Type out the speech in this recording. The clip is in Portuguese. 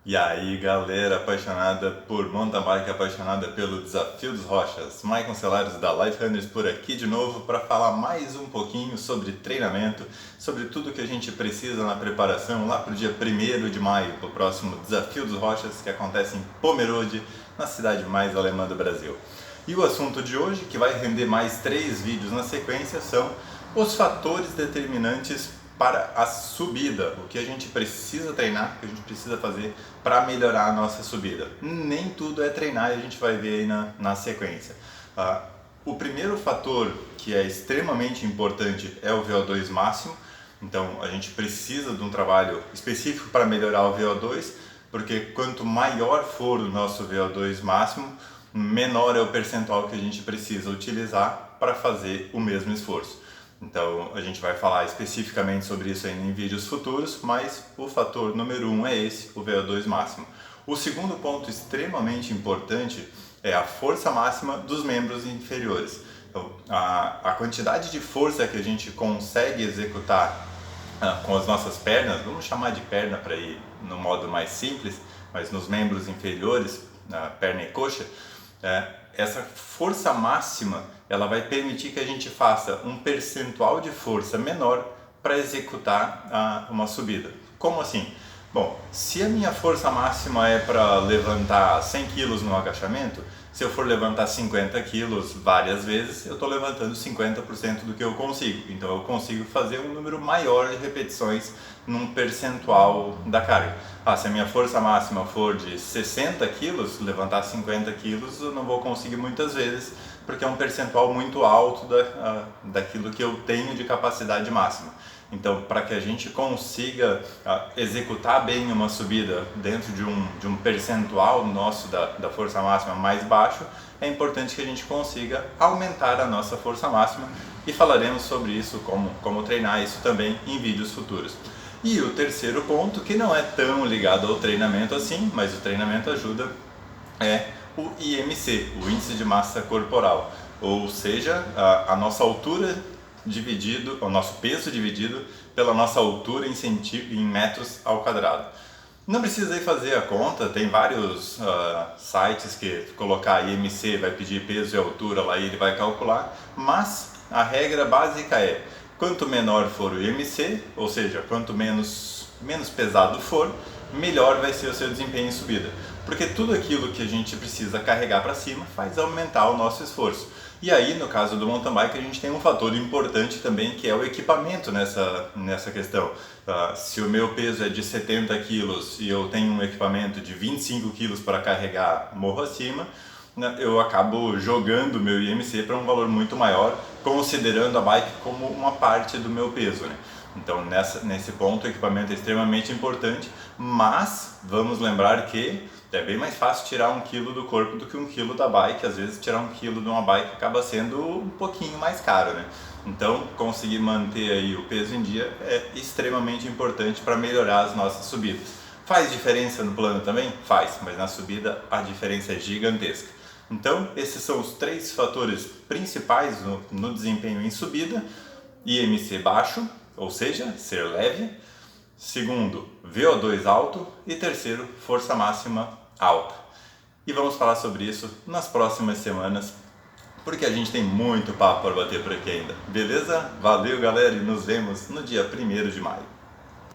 E aí, galera apaixonada por mountain bike, apaixonada pelo Desafio dos Rochas, Maicon Celares da Life Runners por aqui de novo para falar mais um pouquinho sobre treinamento, sobre tudo que a gente precisa na preparação lá para o dia 1º de maio, para o próximo Desafio dos Rochas que acontece em Pomerode, na cidade mais alemã do Brasil. E o assunto de hoje, que vai render mais 3 vídeos na sequência, são os fatores determinantes para a subida, o que a gente precisa treinar, o que a gente precisa fazer para melhorar a nossa subida. Nem tudo é treinar e a gente vai ver aí na sequência. O primeiro fator que é extremamente importante é o VO2 máximo, então a gente precisa de um trabalho específico para melhorar o VO2, porque quanto maior for o nosso VO2 máximo, menor é o percentual que a gente precisa utilizar para fazer o mesmo esforço. Então a gente vai falar especificamente sobre isso ainda em vídeos futuros, mas o fator número 1 é esse, o VO2 máximo. O segundo ponto extremamente importante é a força máxima dos membros inferiores. Então, a quantidade de força que a gente consegue executar com as nossas pernas, vamos chamar de perna para ir no modo mais simples, mas nos membros inferiores, na perna e coxa, essa força máxima ela vai permitir que a gente faça um percentual de força menor para executar uma subida. Como assim? Bom, se a minha força máxima é para levantar 100 kg no agachamento, se eu for levantar 50 kg várias vezes, eu estou levantando 50% do que eu consigo. Então eu consigo fazer um número maior de repetições num percentual da carga. Se a minha força máxima for de 60 kg, levantar 50 kg eu não vou conseguir muitas vezes, porque é um percentual muito alto daquilo que eu tenho de capacidade máxima. Então, para que a gente consiga executar bem uma subida dentro de um percentual nosso da força máxima mais baixo, é importante que a gente consiga aumentar a nossa força máxima e falaremos sobre isso, como treinar isso também em vídeos futuros. E o terceiro ponto, que não é tão ligado ao treinamento assim, mas o treinamento ajuda, é o IMC, o Índice de Massa Corporal, ou seja, a nossa altura dividido, o nosso peso dividido pela nossa altura em metros ao quadrado. Não precisa aí fazer a conta, tem vários sites que colocar IMC vai pedir peso e altura lá e ele vai calcular, mas a regra básica é: quanto menor for o IMC, ou seja, quanto menos pesado for, melhor vai ser o seu desempenho em subida. Porque tudo aquilo que a gente precisa carregar para cima faz aumentar o nosso esforço. E aí, no caso do mountain bike, a gente tem um fator importante também, que é o equipamento nessa questão. Se o meu peso é de 70 kg e eu tenho um equipamento de 25 kg para carregar morro acima, eu acabo jogando o meu IMC para um valor muito maior, considerando a bike como uma parte do meu peso, né? Então, nesse ponto, o equipamento é extremamente importante, mas vamos lembrar que é bem mais fácil tirar 1 kg do corpo do que 1 kg da bike. Às vezes, tirar 1 kg de uma bike acaba sendo um pouquinho mais caro, né? Então, conseguir manter aí o peso em dia é extremamente importante para melhorar as nossas subidas. Faz diferença no plano também? Faz, mas na subida a diferença é gigantesca. Então, esses são os 3 fatores principais no desempenho em subida: IMC baixo, ou seja, ser leve. Segundo, VO2 alto. E terceiro, força máxima alta. E vamos falar sobre isso nas próximas semanas, porque a gente tem muito papo para bater por aqui ainda. Beleza? Valeu, galera, e nos vemos no dia 1º de maio.